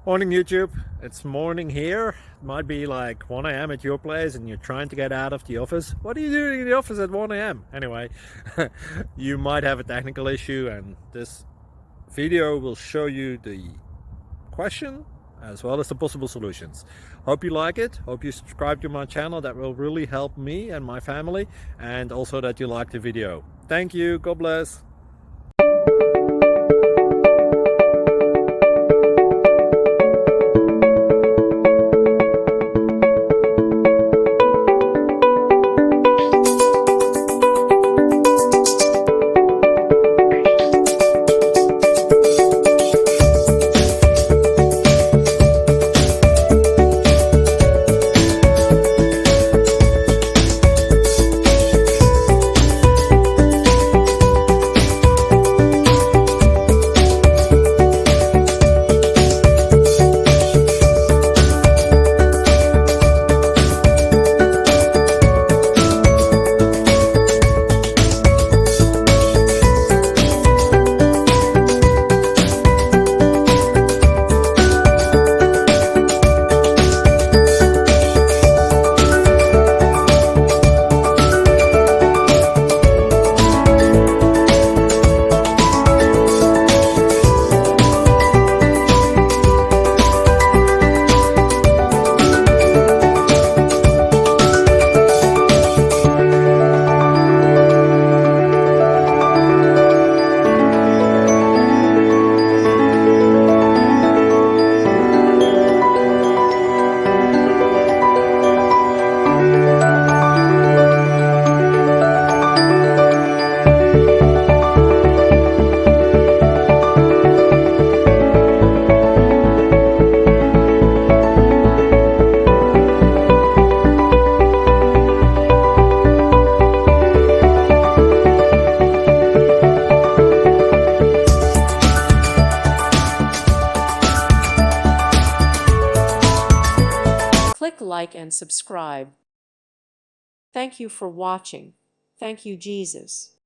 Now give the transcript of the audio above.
Morning YouTube, it's morning here. It might be like 1 a.m. at your place and you're trying to get out of the office. What are you doing in the office at 1 a.m.? Anyway, you might have a technical issue and this video will show you the question as well as the possible solutions. Hope you like it, hope you subscribe to my channel. That will really help me and my family, and also that you like the video. Thank you, God bless. Click like and subscribe. Thank you for watching. Thank you, Jesus.